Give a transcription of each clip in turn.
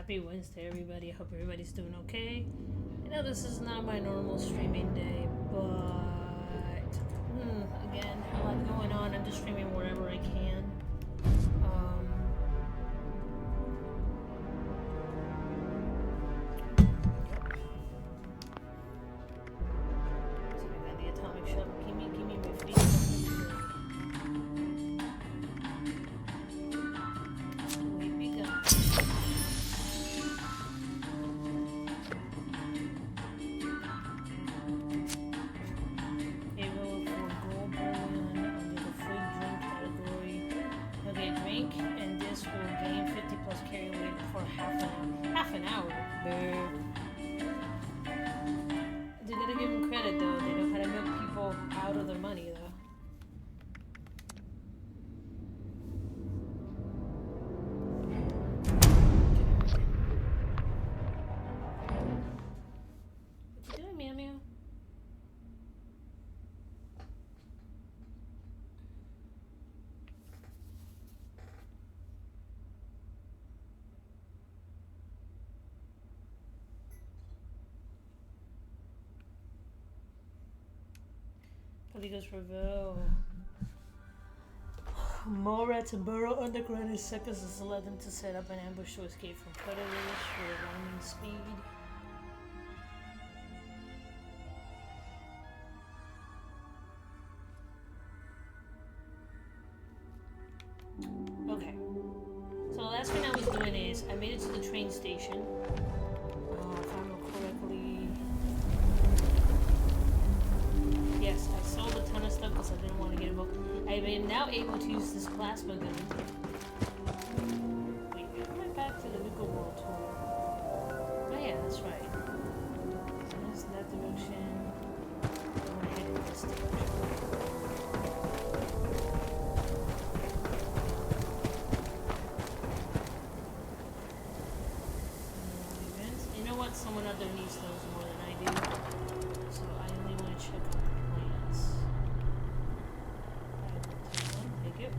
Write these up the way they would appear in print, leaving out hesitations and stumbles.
Happy Wednesday, everybody. I hope everybody's doing okay. I know this is not my normal streaming day, but again, a lot going on. I'm just streaming wherever I can. Um, so we got the atomic shell. Give me my feet. Poligo's Reveal. More rats and burrow underground in seconds has allowed them to set up an ambush to escape from predators with alarming speed. Okay. So the last thing I was doing is I made it to the train station. If I remember correctly. Yes, I sold a ton of stuff because I didn't want to get involved. I am now able to use this plasma gun. Wait, how am I back to the Nuka World tour? Oh yeah, that's right. So that's in that direction. I'm gonna head in this direction. You know what? Someone out there needs those more than I do. So I only want to check out the plans. Thank you.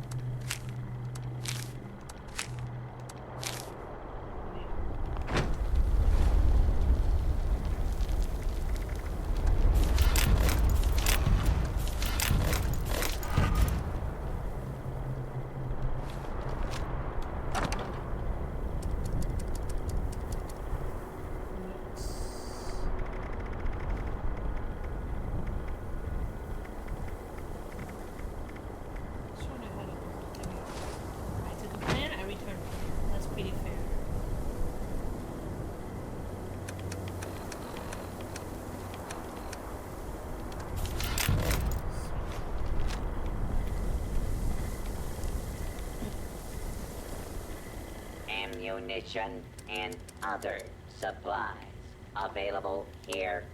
Ammunition and other supplies available here.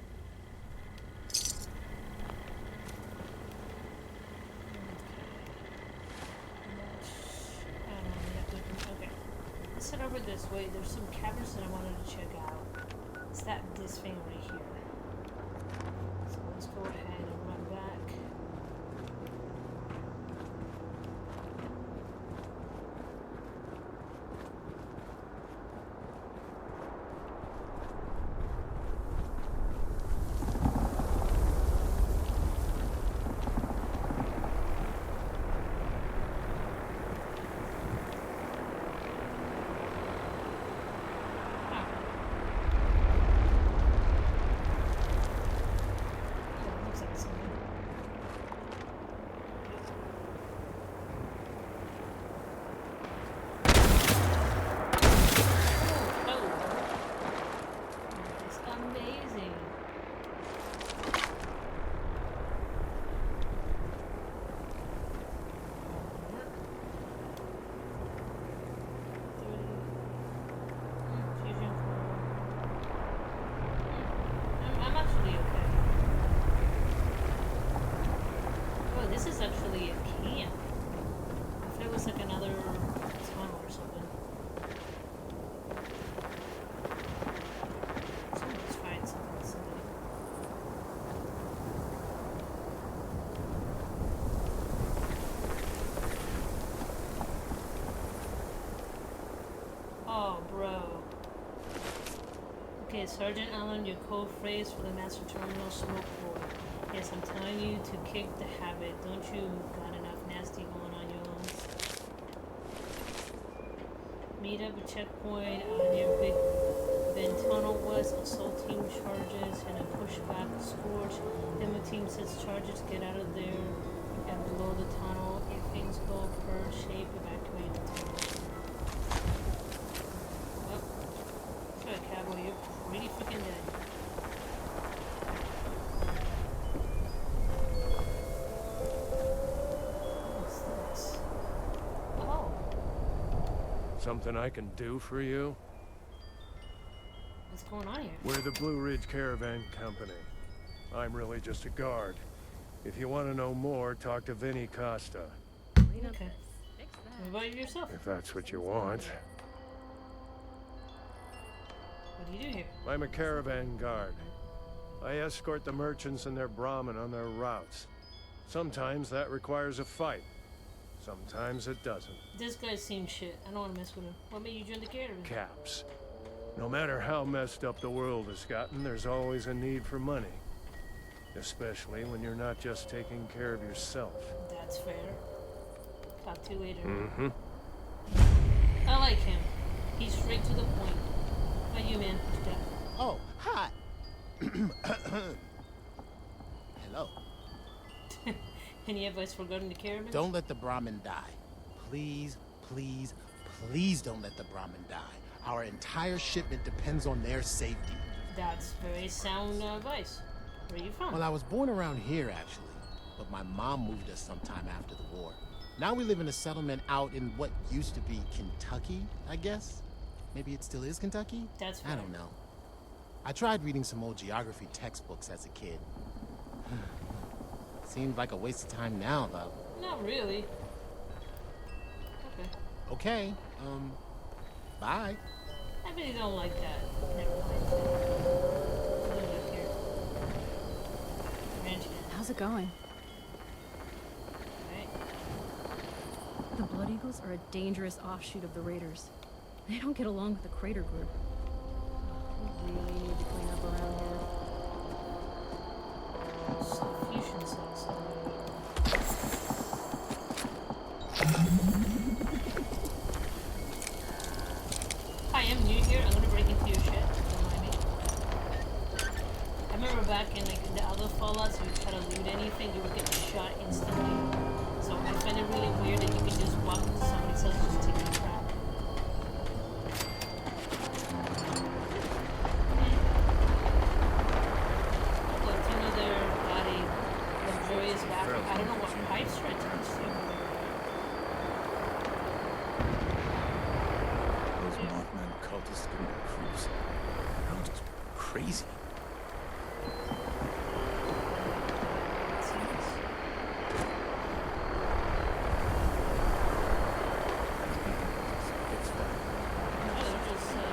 Okay. Let's head over this way. There's some caverns that I wanted to check out. It's this thing right here. So let's go ahead and run back. Oh, bro. Okay, Sergeant Allen, your code phrase for the Master Terminal Smoke Board. Yes, I'm telling you to kick the habit. Don't you got enough nasty going on your own? Meet up a checkpoint near Big Ben Tunnel West. Assault team charges and a pushback scorch. Demo team sets charges. Get out of there. And below the tunnel, if things go per shape, evacuate the tunnel. Well, that's right, cowboy. You're pretty freaking dead. What's this? Oh. Something I can do for you? What's going on here? We're the Blue Ridge Caravan Company. I'm really just a guard. If you want to know more, talk to Vinny Costa. Okay. What about yourself? If that's what you want. What do you do here? I'm a caravan guard. I escort the merchants and their Brahmin on their routes. Sometimes that requires a fight. Sometimes it doesn't. This guy seems shit. I don't want to mess with him. What made you join the caravan? Caps. No matter how messed up the world has gotten, there's always a need for money. Especially when you're not just taking care of yourself. That's fair. Talk to you later. Mm-hmm. I like him. He's straight to the point. How about you, man? What you got? Oh, hi. Hello. Any advice for guarding the caravan? Don't let the Brahmin die. Please, please, please don't let the Brahmin die. Our entire shipment depends on their safety. That's very sound advice. Where are you from? Well, I was born around here, actually. But my mom moved us sometime after the war. Now we live in a settlement out in what used to be Kentucky, I guess? Maybe it still is Kentucky? That's fair. I don't know. I tried reading some old geography textbooks as a kid. Seems like a waste of time now, though. Not really. Okay. Okay, bye. I really don't like that. Never mind. What do we got here? Ranch hand. How's it going? Right. The Blood Eagles are a dangerous offshoot of the Raiders. They don't get along with the Crater Group. We really need to clean up around here. Fusion cells. Hi, I'm new here. I'm gonna break into your shit. Don't mind me. I remember back in like the other Fallouts, if you try to loot anything, you would get shot instantly. So I find it really weird that you can just walk into somebody's house and just take their crap. Look, another body, luxurious bathroom. I don't know what pipes right to this too. Those Mothman cultists getting the creeps. They're all just crazy. Fix that. Let's see.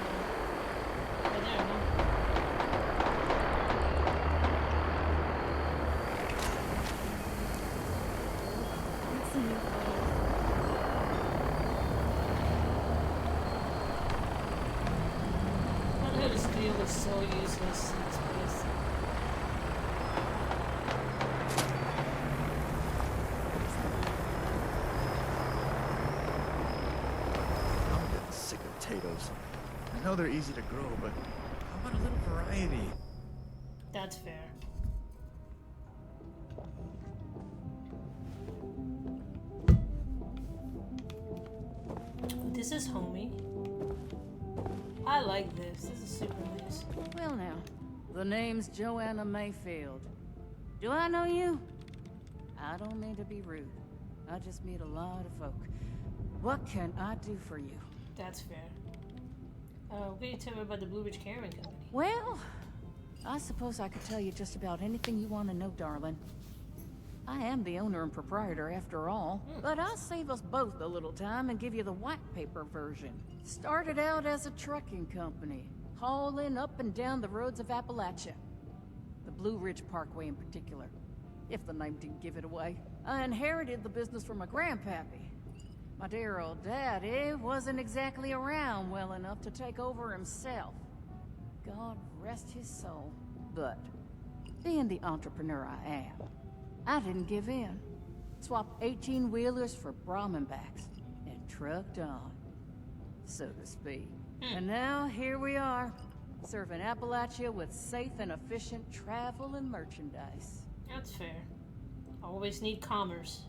This deal is so useless in this place. I'm getting sick of potatoes. I know they're easy to grow, but how about a little variety? That's fair. This is homey. I like this. This is super nice. Well now, the name's Joanna Mayfield. Do I know you? I don't mean to be rude. I just meet a lot of folk. What can I do for you? That's fair. What can you tell me about the Blue Ridge Caravan Company? Well, I suppose I could tell you just about anything you want to know, darling. I am the owner and proprietor after all, but I'll save us both a little time and give you the white paper version. Started out as a trucking company, hauling up and down the roads of Appalachia. The Blue Ridge Parkway in particular, if the name didn't give it away. I inherited the business from my grandpappy. My dear old daddy wasn't exactly around well enough to take over himself. God rest his soul. But, being the entrepreneur I am, I didn't give in. Swapped 18-wheelers for Brahmanbacks and trucked on, so to speak. And now, here we are, serving Appalachia with safe and efficient travel and merchandise. That's fair. Always need commerce.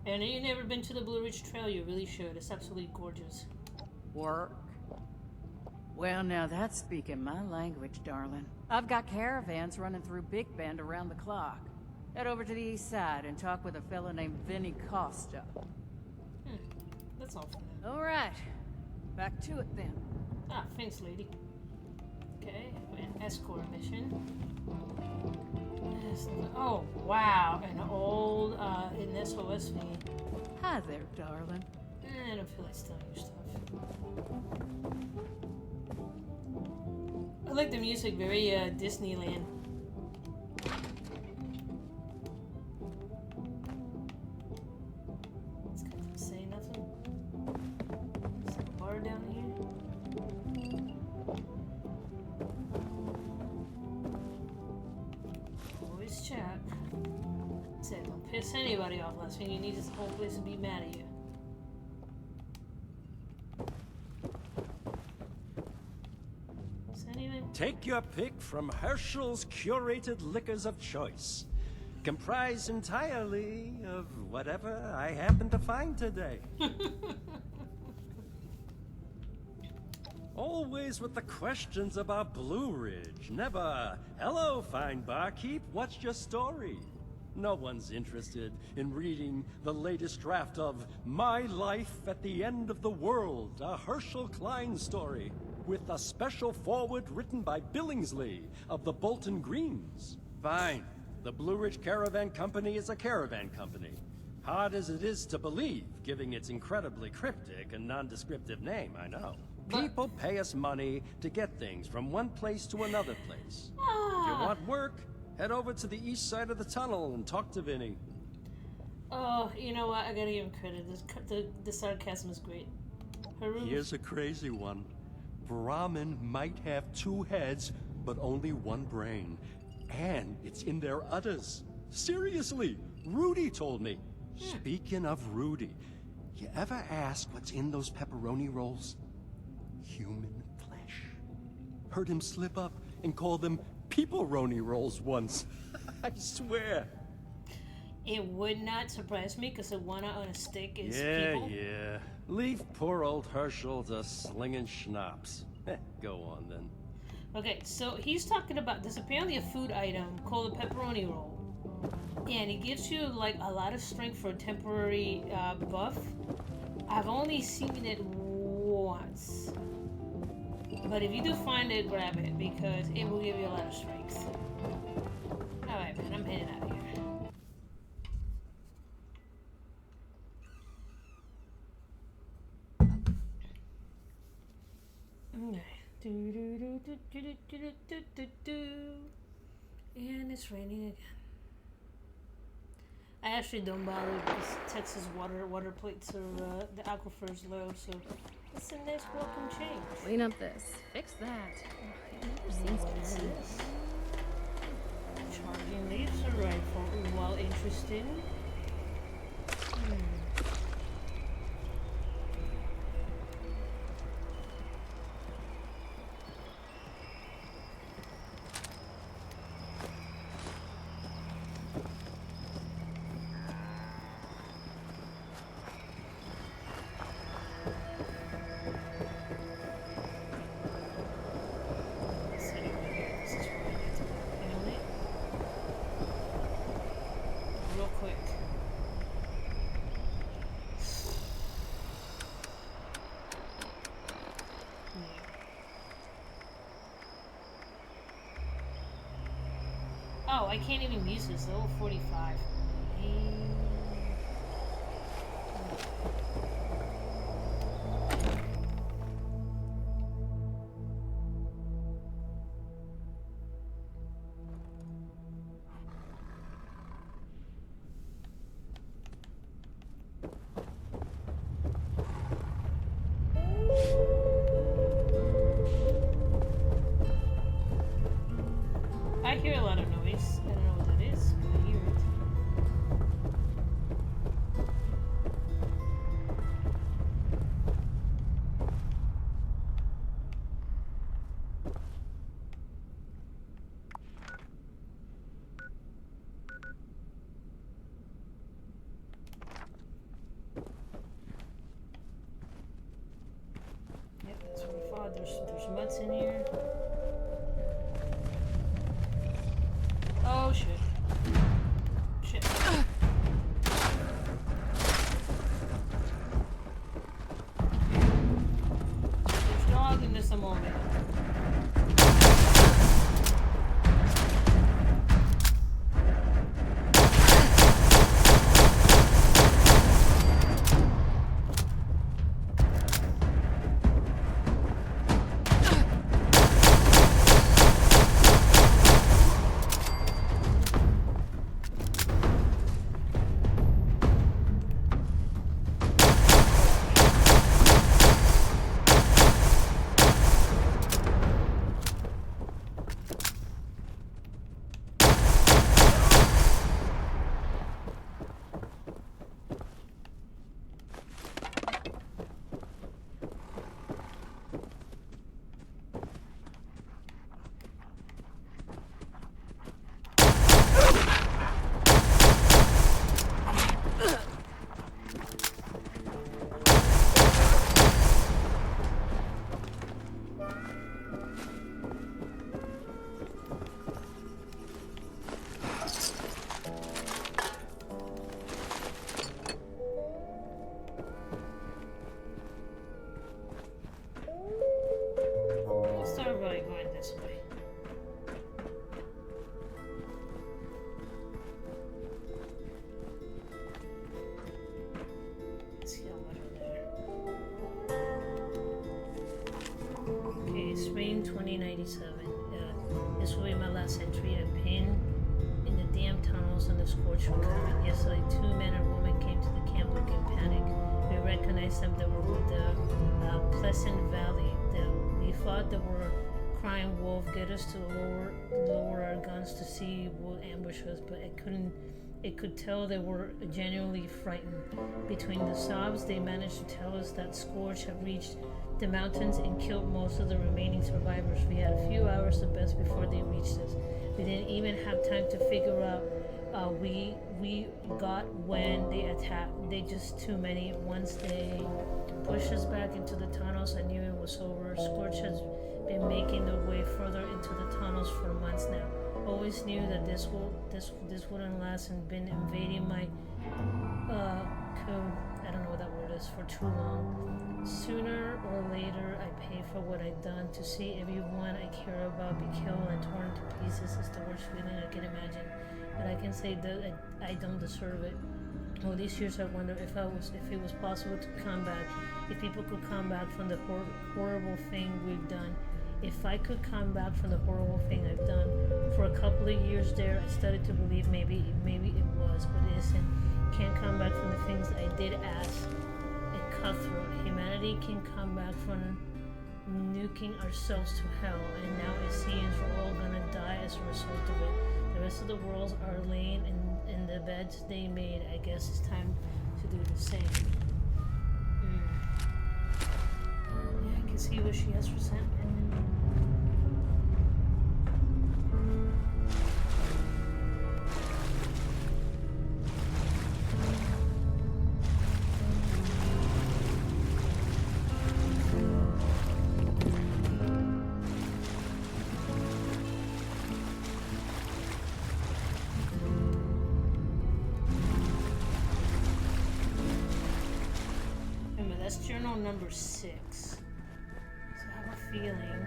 And you've never been to the Blue Ridge Trail, you really should. It's absolutely gorgeous. Work? Well, now that's speaking my language, darling. I've got caravans running through Big Bend around the clock. Head over to the east side and talk with a fella named Vinny Costa. That's all for now. All right. Back to it then. Ah, thanks, lady. Okay, an escort mission. Oh, wow, an old an SOS thingy. Hi there, darling. I don't feel like stealing your stuff. I like the music, very Disneyland. This guy doesn't say nothing. Is there a bar down here? Always check. Said don't piss anybody off. Last thing you need is the whole place to be mad at you. Is anything? Take your pick from Herschel's curated liquors of choice, comprised entirely of whatever I happen to find today. Always with the questions about Blue Ridge. Never, hello, fine barkeep, what's your story? No one's interested in reading the latest draft of My Life at the End of the World, a Herschel Klein story, with a special foreword written by Billingsley of the Bolton Greens. Fine. The Blue Ridge Caravan Company is a caravan company. Hard as it is to believe, given its incredibly cryptic and nondescriptive name, I know. People pay us money to get things from one place to another place. If you want work, head over to the east side of the tunnel and talk to Vinny. Oh, you know what? I gotta give him credit. The sarcasm is great. Haru. Here's a crazy one. Brahmin might have 2 heads, but only 1 brain. And it's in their udders. Seriously, Rudy told me. Speaking of Rudy, you ever ask what's in those pepperoni rolls? Human flesh. Heard him slip up and call them people-roni rolls once. I swear. It would not surprise me because a one on a stick is Yeah, people. yeah. Leave poor old Herschel to slinging schnapps. Go on then. Okay, so he's talking about there's apparently a food item called a pepperoni roll, and it gives you like a lot of strength for a temporary buff. I've only seen it once, but if you do find it, grab it because it will give you a lot of strength. All right, man, I'm heading out of here. And it's raining again. I actually don't bother because Texas water plates are the aquifer's low, so it's a nice welcome change. Clean up this. Fix that. Ugh, it never seems What's bad. this? Charging laser rifle. Well, interesting. Real quick. Oh, I can't even use this. Level 45. hear a lot of noise. I don't know what that is. I hear it. Yep, that's what I thought. There's mutts in here. Oh shit. Shit. There's dog in just a moment. Let's start by going this way. Let's see how much are there. Okay, spring 2097. This will be my last entry. I've been in the damn tunnels and the scorch were coming. Yesterday, 2 men and woman came to the camp looking panic. We recognized them. They were with the Pleasant Valley. We thought they were crying wolf. Get us to lower our guns to see what ambush us, but it could tell they were genuinely frightened. Between the sobs, they managed to tell us that Scourge had reached the mountains and killed most of the remaining survivors. We had a few hours at best before they reached us. We didn't even have time to figure out we got when they attacked. They just too many. Once they pushed us back into the tunnels, I knew it was over. Scorch has been making their way further into the tunnels for months now. Always knew that this wouldn't last and been invading my code. I don't know what that word is for too long. Sooner or later, I pay for what I've done. To see everyone I care about be killed and torn to pieces is the worst feeling I can imagine. But I can say that I don't deserve it. All these years I wonder if it was possible to come back, if people could come back from the horrible thing we've done. If I could come back from the horrible thing I've done. For a couple of years there, I started to believe maybe it was, but it isn't. Can't come back from the things I did as a cutthroat. Humanity can come back from nuking ourselves to hell, and now it seems we're all gonna die as a result of it. The rest of the world are laying in the beds they made. I guess it's time to do the same. Yeah, I can see where she has resentment. That's journal number 6. So I have a feeling.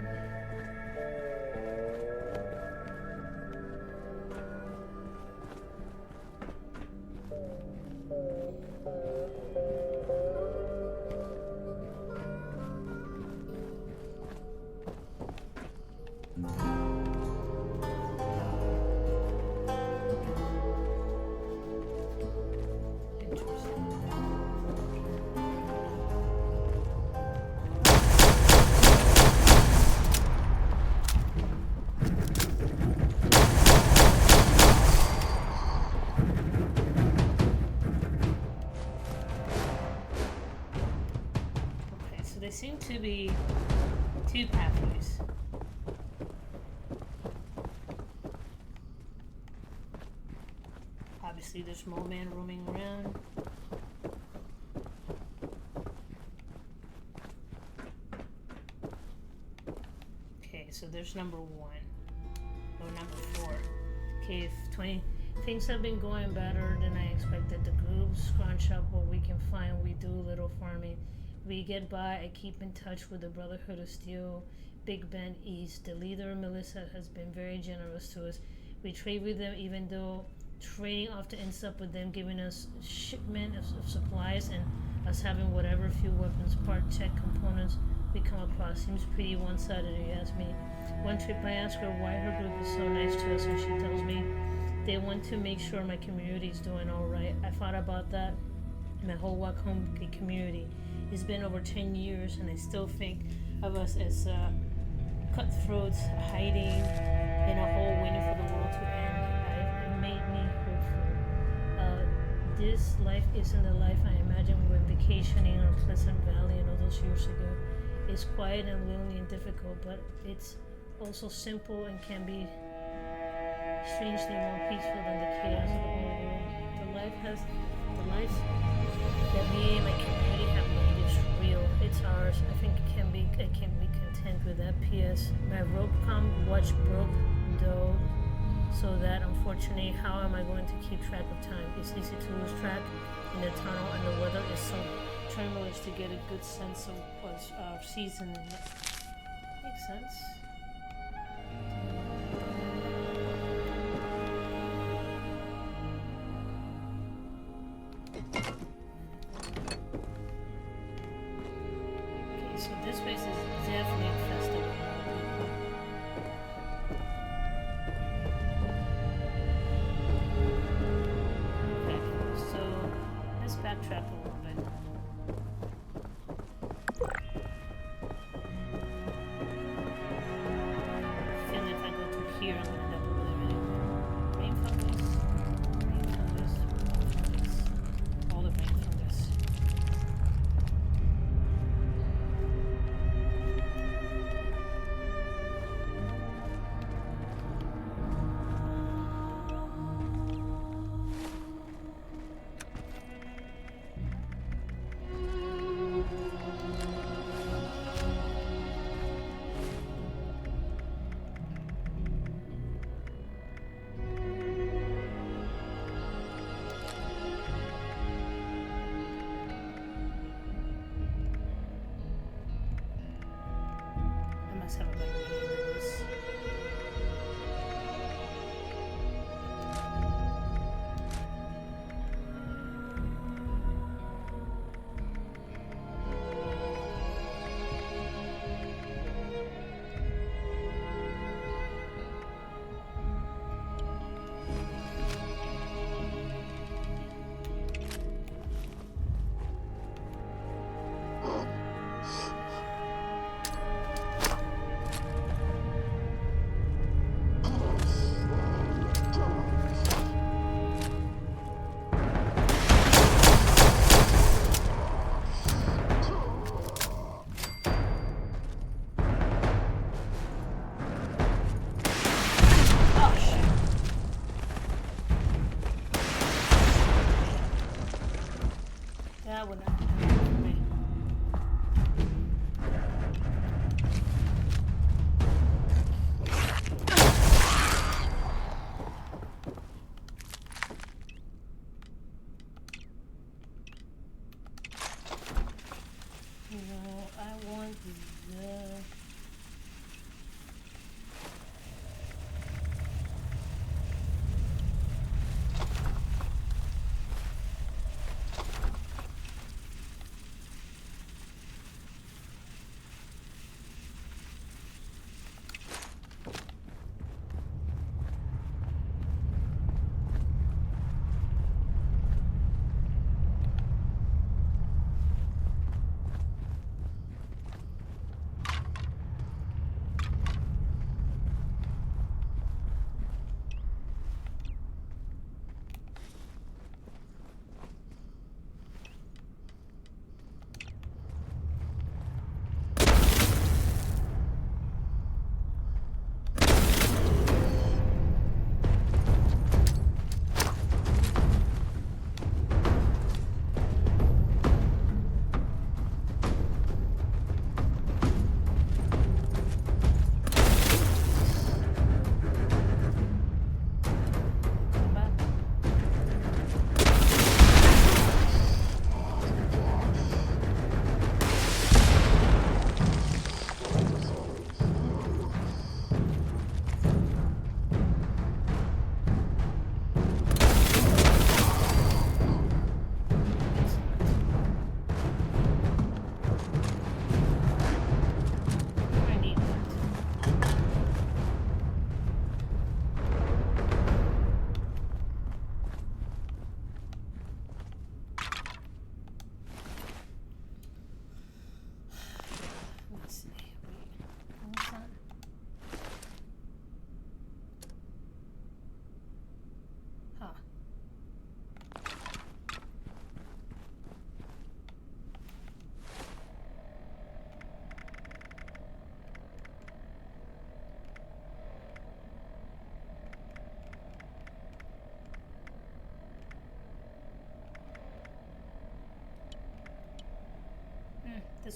be two pathways. Obviously, there's more men roaming around. Okay, so there's number 1. Or number 4. Okay, if 20 things have been going better than I expected. The group scrunch up what we can find. We do a little farming. We get by. I keep in touch with the Brotherhood of Steel, Big Bend East. The leader, Melissa, has been very generous to us. We trade with them, even though trading often ends up with them giving us shipment of supplies and us having whatever few weapons, part, tech, components we come across. Seems pretty one-sided, if you ask me. One trip I ask her why her group is so nice to us, and she tells me they want to make sure my community is doing all right. I thought about that. My whole walk home community. It's been over 10 years, and I still think of us as cutthroats hiding in a hole waiting for the world to end. It made me hopeful. This life isn't the life I imagined when vacationing on Pleasant Valley and all those years ago. It's quiet and lonely and difficult, but it's also simple and can be strangely more peaceful than the chaos of the whole world. The life that me and my community have made is real. It's ours. I think I can be content with that. P.S. My rope-com watch broke though, so that unfortunately, how am I going to keep track of time? It's easy to lose track in the tunnel, and the weather is so tremulous to get a good sense of season. Makes sense. So this place is definitely infested with people. Okay, so let's backtrack a little bit. I feel if I go through here, I'm gonna end up over there anyway. Rain fungus, all the rain fungus. I must have a better way to do this.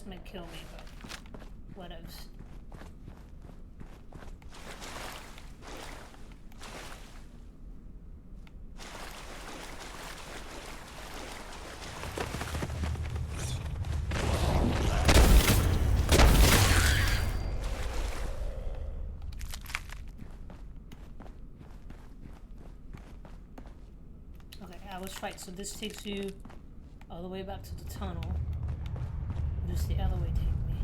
This might kill me, but whatevs. Okay, I was right. So this takes you all the way back to the tunnel. Where does the other way take me?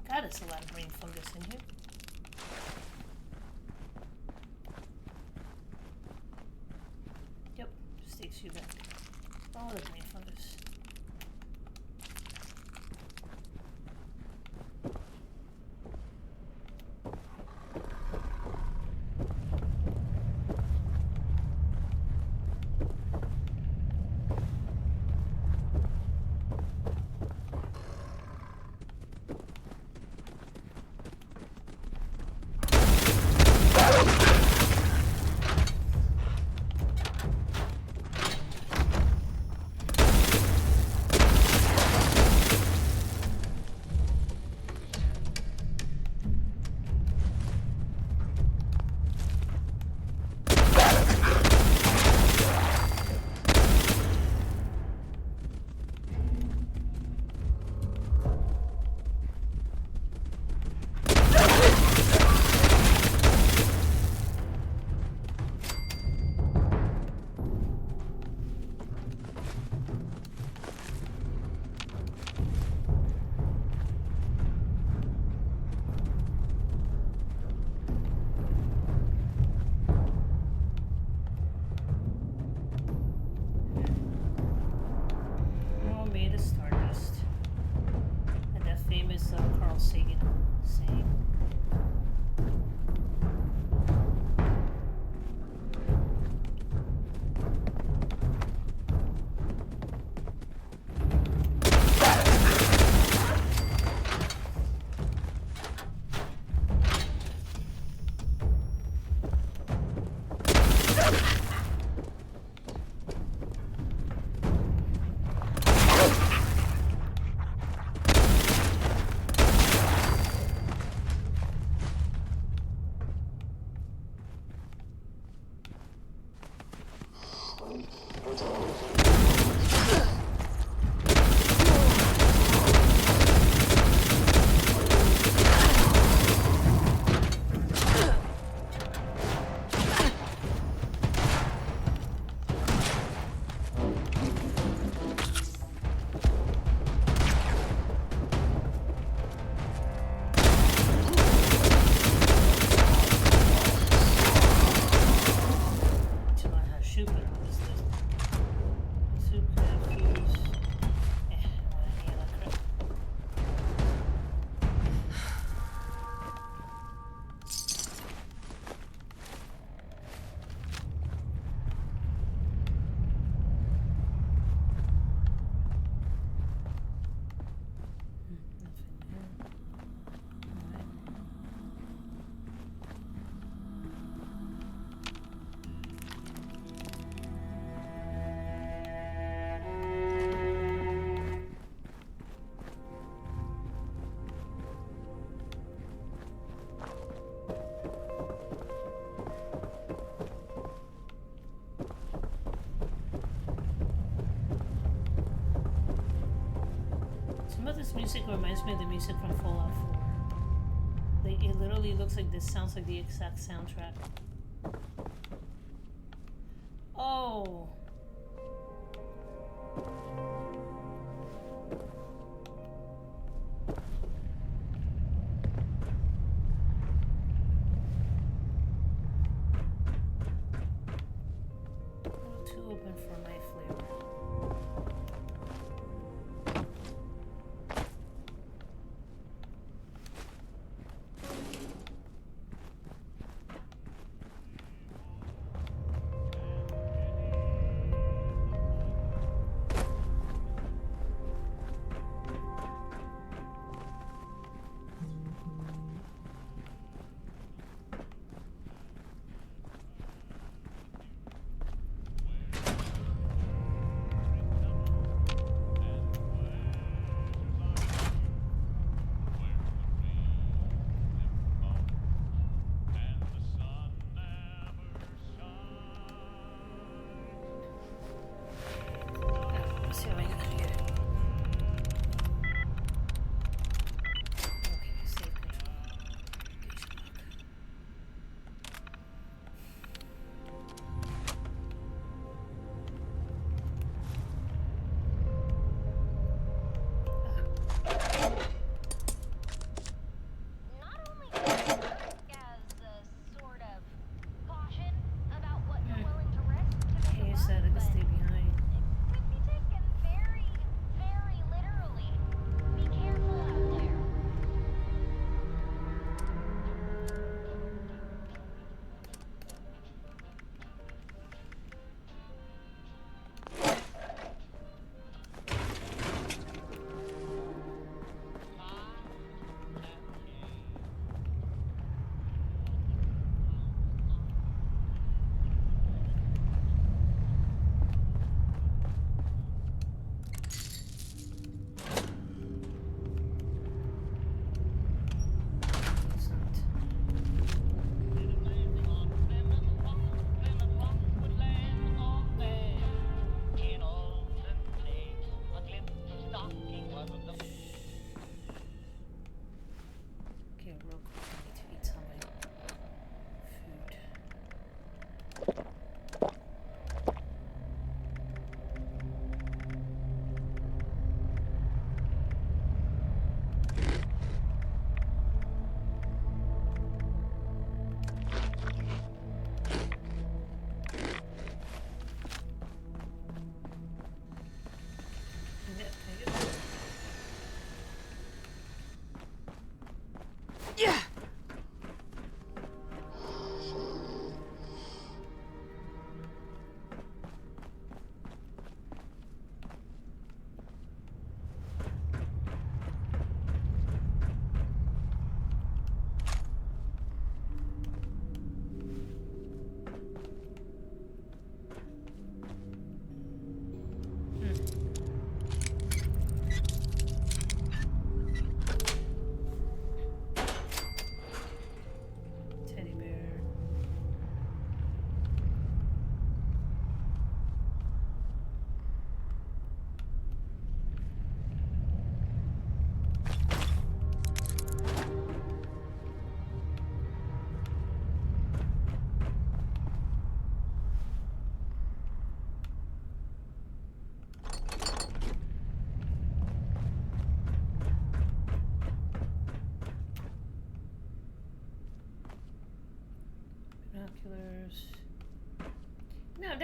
God, there's a lot of brain fungus in here. Yep, just takes you back. All the brain fungus. Some of this music reminds me of the music from Fallout 4. Like, it literally looks like this sounds like the exact soundtrack. Oh! A little too open for my flavor.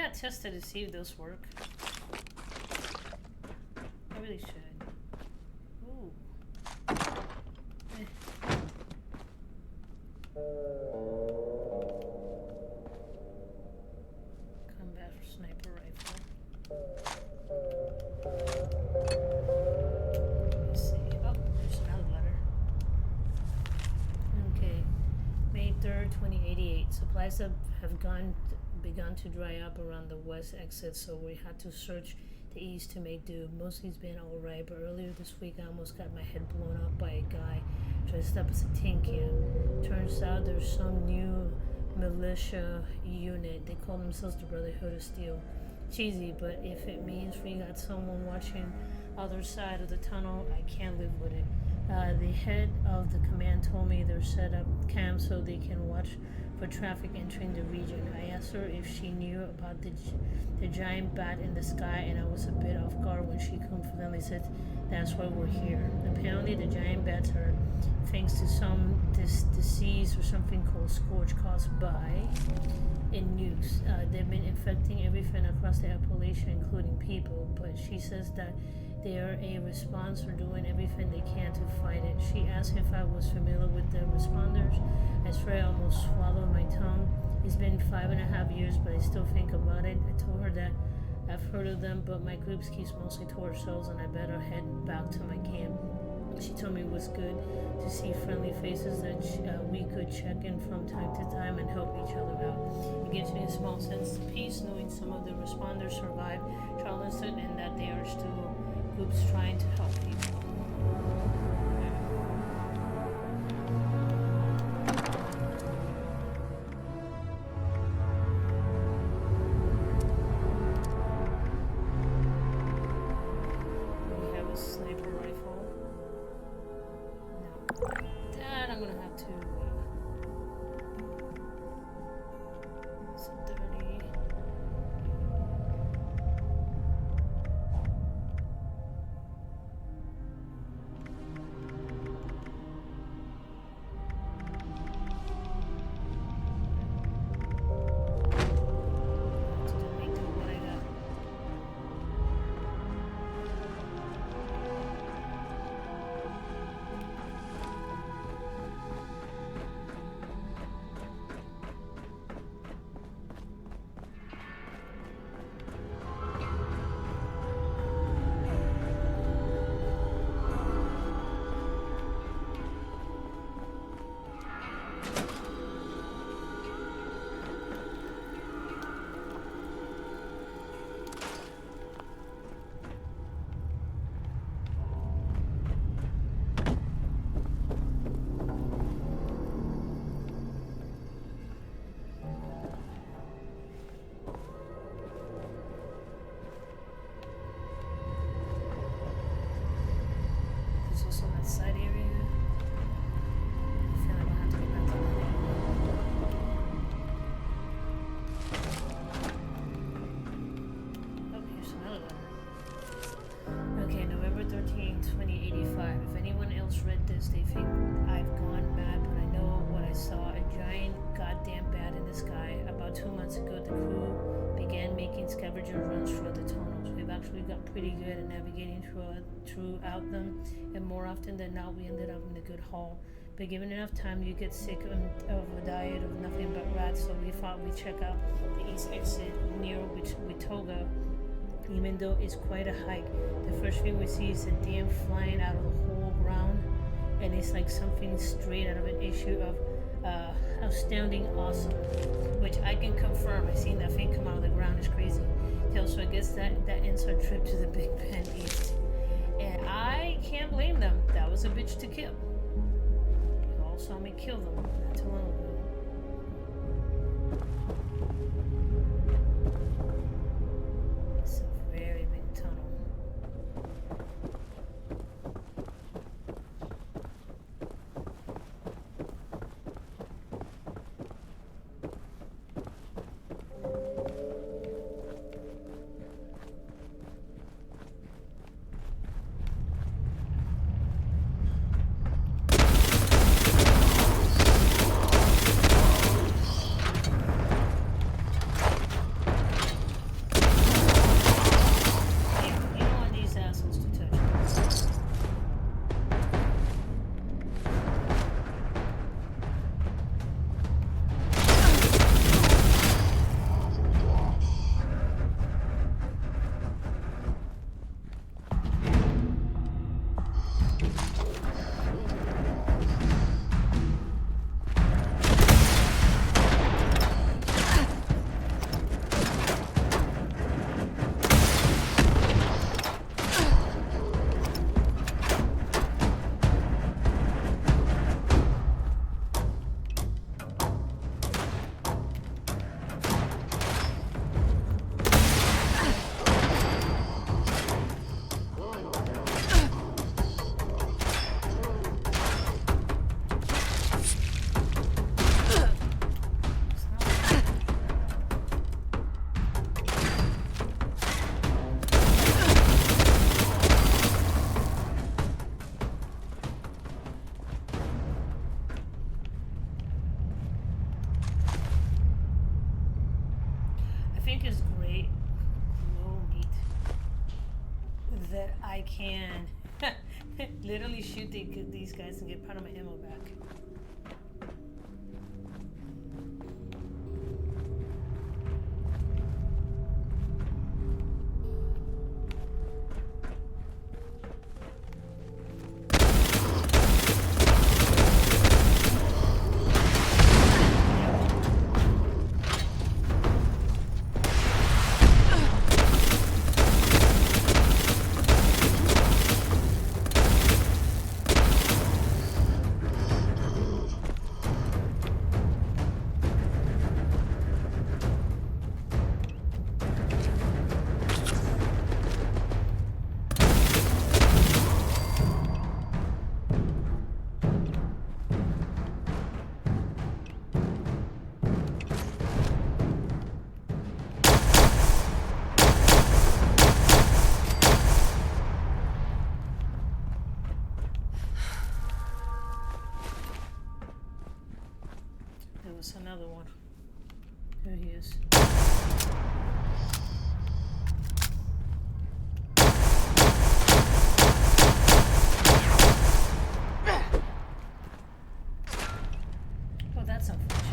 not tested to see if those work. I really should. Ooh. Combat sniper rifle. Let's see. Oh, there's another letter. Okay. May 3rd, 2088. Supplies have begun to dry up around the west exit, so we had to search the east to make do. Mostly's been alright, but earlier this week I almost got my head blown up by a guy dressed up as a tin can. Turns out there's some new militia unit. They call themselves the Brotherhood of Steel. Cheesy, but if it means we got someone watching other side of the tunnel, I can't live with it. The head of the command told me they're set up camp so they can watch for traffic entering the region. I asked her if she knew about the giant bat in the sky, and I was a bit off guard when she confidently said that's why we're here. Apparently the giant bats are thanks to some disease or something called scourge caused by in nukes. They've been infecting everything across the Appalachia, including people, but she says that they are a response or doing everything they can to fight it. She asked if I was familiar with the responders. I swear I almost swallowed my tongue. It's been 5.5 years, but I still think about it. I told her that I've heard of them, but my group keeps mostly to ourselves, and I better head back to my camp. She told me it was good to see friendly faces that we could check in from time to time and help each other out. It gives me a small sense of peace knowing some of the responders survived Charleston and that they are still groups trying to help people. We have a sniper rifle. No. That I'm gonna have to. It's a 30. There's also that side area. I feel like I'll have to go back to that area. Oh, here's another one. Okay, November 13, 2085. If anyone else read this, they think I've gone mad, but I know what I saw. A giant goddamn bat in the sky. About 2 months ago, the crew began making scavenger runs through the tunnels. We've actually got pretty good at navigating throughout them, and more often than not, we ended up in a good haul. But given enough time, you get sick of a diet of nothing but rats, so we thought we'd check out the east exit near Witoga. Even though it's quite a hike, the first thing we see is a damn flying out of the whole ground, and it's like something straight out of an issue of Astounding Awesome, which I can confirm. I've seen that thing come out of the ground. It's crazy. So I guess that ends our trip to the Big Ben East. And I can't blame them. That was a bitch to kill. You all saw me kill them not too long ago. It's a very big tunnel. that I can literally shoot these guys and get part of my ammo back. There was another one. There he is. Oh, that's unfortunate.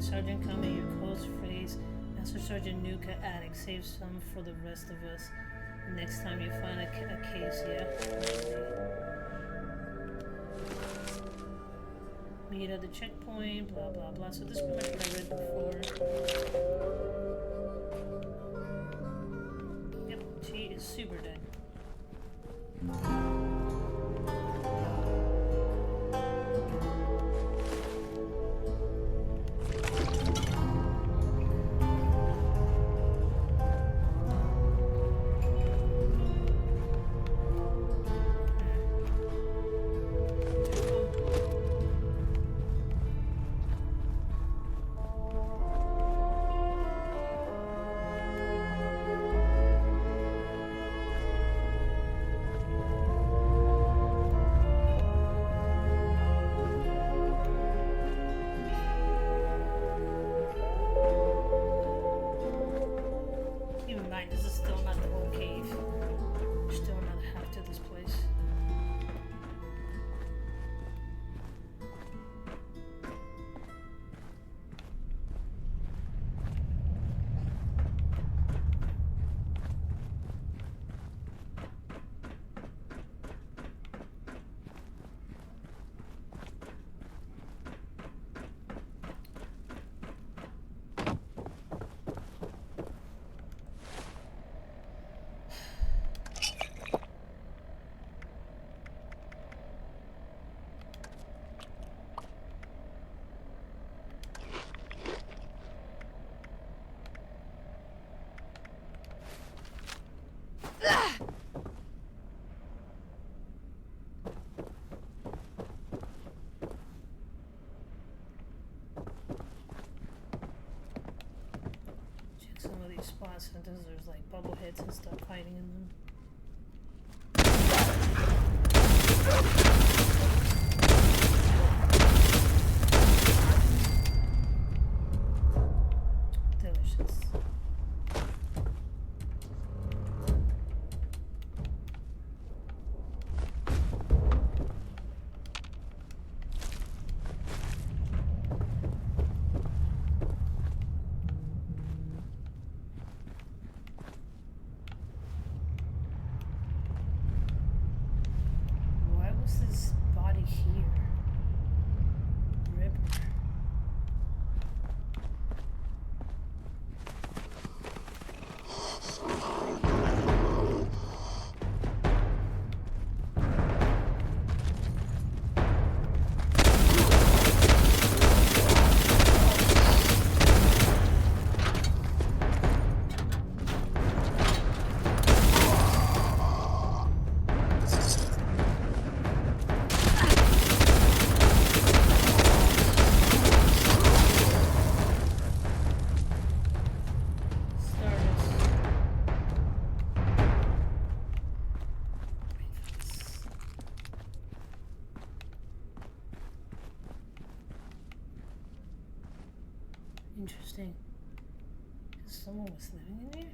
Sergeant Kame, your close phrase. Master Sergeant Nuka Attic. Save some for the rest of us. Next time you find a case, yeah? Meet at the checkpoint, blah blah blah. So this is pretty much what I read before. Yep, she is super dead. few spots and there's like bubble heads and stuff hiding in them. Delicious. Why was this body here? Ripper. Interesting. Someone was living in there?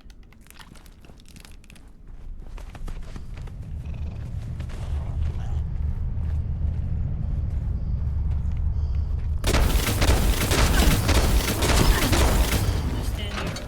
Just stand here.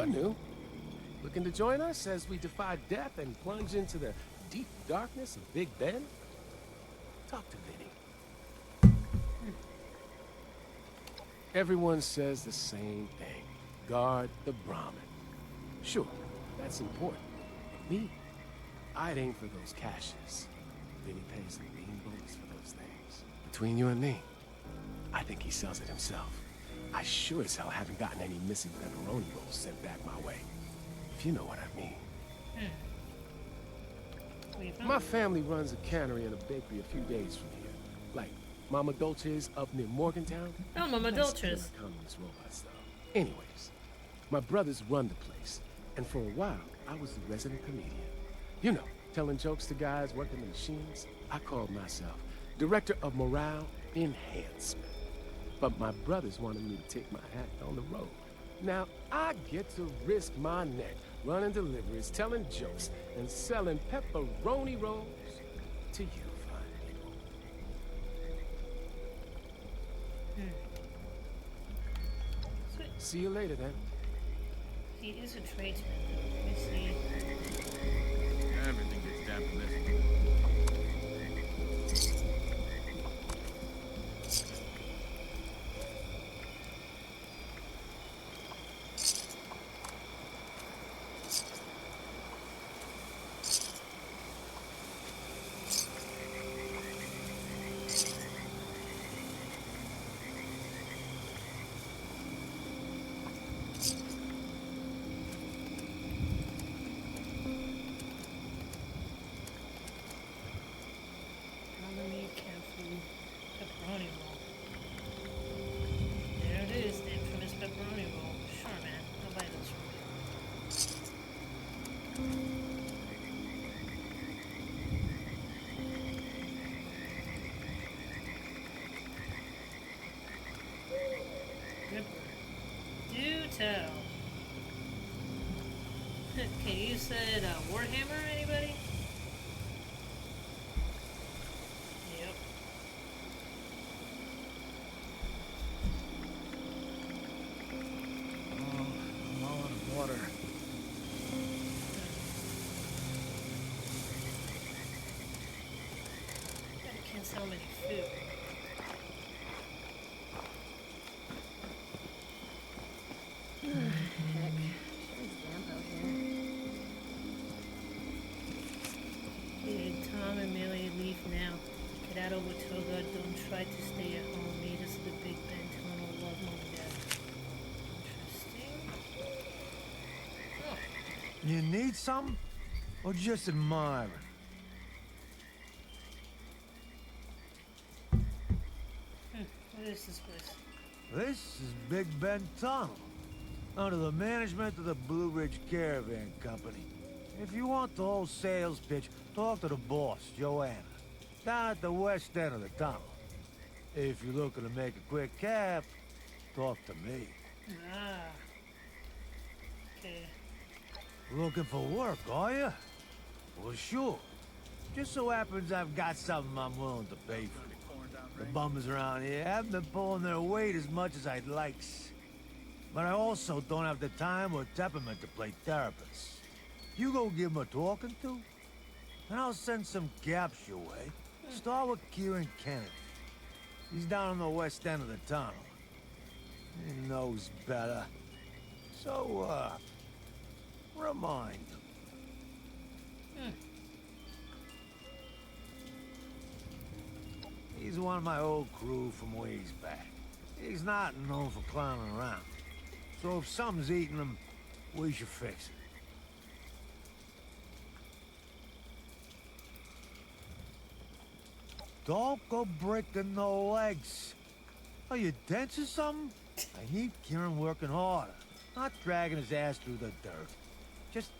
You're new. Looking to join us as we defy death and plunge into the deep darkness of Big Ben? Talk to Vinny. Everyone says the same thing. Guard the Brahmin. Sure, that's important. But me, I'd aim for those caches. Vinny pays a mean bonus for those things. Between you and me, I think he sells it himself. I sure as hell haven't gotten any missing pepperoni rolls sent back my way. If you know what I mean. My family runs a cannery and a bakery a few days from here. Like Mama Dolce's up near Morgantown. Oh, Mama Dolce's. Communist robot stuff. Anyways, my brothers run the place. And for a while, I was the resident comedian. You know, telling jokes to guys working the machines. I called myself Director of Morale Enhancement. But my brothers wanted me to take my hat on the road. Now, I get to risk my neck, running deliveries, telling jokes, and selling pepperoni rolls to you fine people. Sweet. See you later, then. He is a tradesman. Let me see. Everything gets down from this. Pepperoni careful pepperoni roll. There it is, the infamous pepperoni roll. Sure, man. I'll buy those from you. Ripper. Do tell. Okay, you said Warhammer, anybody? Yep. Oh, I'm all out of water. I can't sell many food. Heck. Sure is damp out here. Okay, Tom and Millie leave now. Get out over Toga. Don't try to stay at home. Meet us at the Big Ben Tunnel. Love, Mom and Dad. Interesting. Oh, You need something? Or just admiring? what is this place? This is Big Ben Tunnel, under the management of the Blue Ridge Caravan Company. If you want the whole sales pitch, talk to the boss, Joanna, down at the west end of the tunnel. If you're looking to make a quick cap, talk to me. Ah. Okay. Looking for work, are you? Well, sure. Just so happens I've got something I'm willing to pay for. The bummers around here haven't been pulling their weight as much as I'd like. But I also don't have the time or temperament to play therapist. You go give him a talking to, and I'll send some caps your way. Start with Kieran Kennedy. He's down on the west end of the tunnel. He knows better. So, remind him. He's one of my old crew from ways back. He's not known for clowning around. So if something's eating him, we should fix it. Don't go breaking no legs. Are you dense or something? I need Kieran working harder, not dragging his ass through the dirt. Just,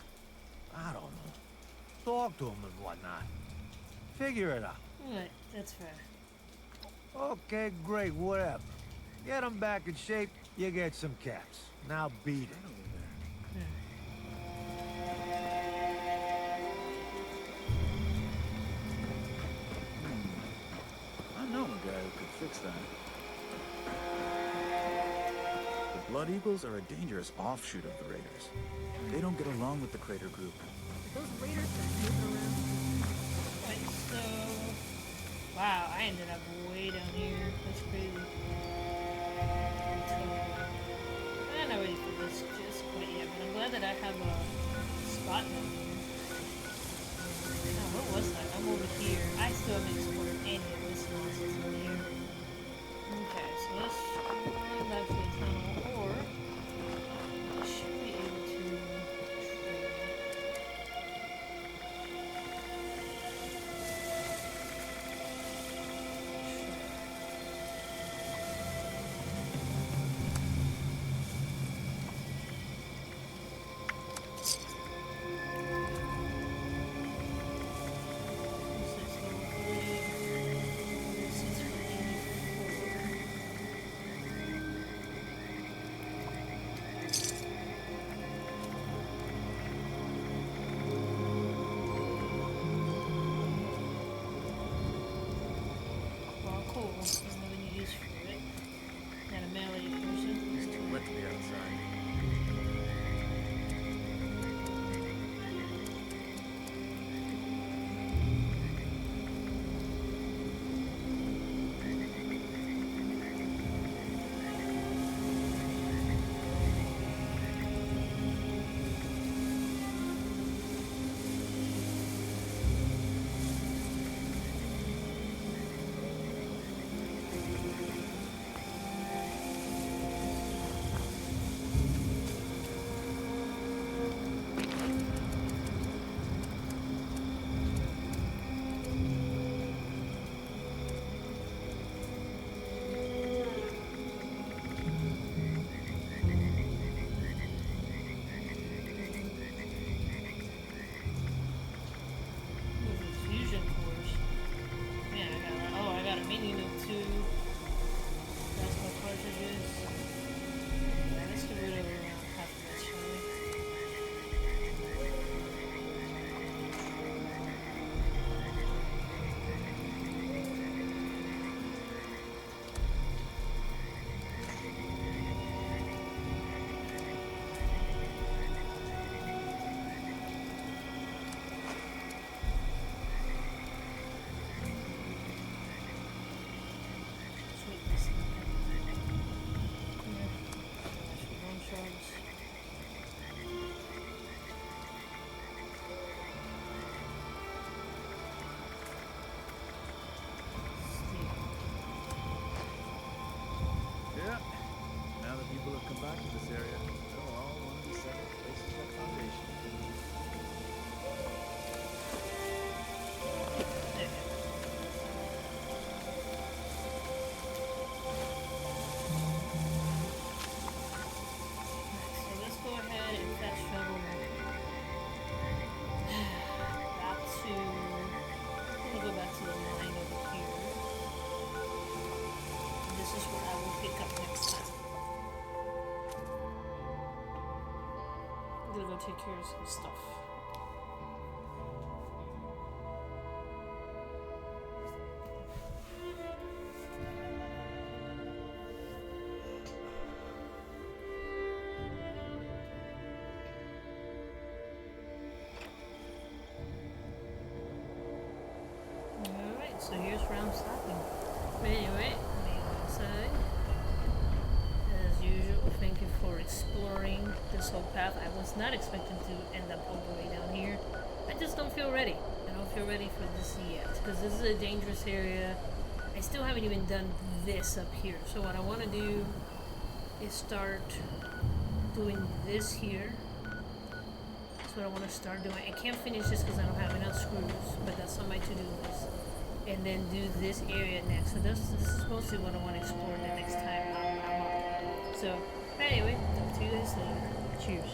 I don't know, talk to him and whatnot. Figure it out. Alright, that's fair. Okay, great, whatever. Get him back in shape, you get some caps. Now beat it. I know a guy who could fix that. The Blood Eagles are a dangerous offshoot of the Raiders. They don't get along with the Crater Group. Those raiders been moving around. Right, so... Wow, I ended up way down here. That's crazy. I'm not ready for this just quite yet, but I'm glad that I have a spot down here. Now, what was that? I'm over here. I still haven't explored any of this nonsense in here. Okay, so let's run back to the tunnel, or I should be able to trade. Well, cool. I don't have any use for it. Not a melee person. It's too wet to be outside. Fusion cores. Man, I got a mini nuke too. That's my cartridges. Yeah, let's get rid of around half of that, shall we? Sweet, this thing. Yeah. One charge. Steel. Yeah. Now that people have come back to this area, they'll all want to be set up places like Foundation. There. So let's go ahead and fast travel back to. I'm gonna go back to the mine over here. And this is what I will pick up next time. I'm gonna go take care of some stuff. Alright, so here's where I'm stopping. But anyway, being outside. As usual, thank you for exploring this whole path. I was not expecting to end up all the way down here. I just don't feel ready. I don't feel ready for this yet. Because this is a dangerous area. I still haven't even done this up here. So what I want to do is start doing this here. That's what I want to start doing. I can't finish this because I don't have enough screws, but that's on my to-do list. And then do this area next. So this is mostly what I want to explore the next time I'm up. So anyway, talk to you guys later. Cheers.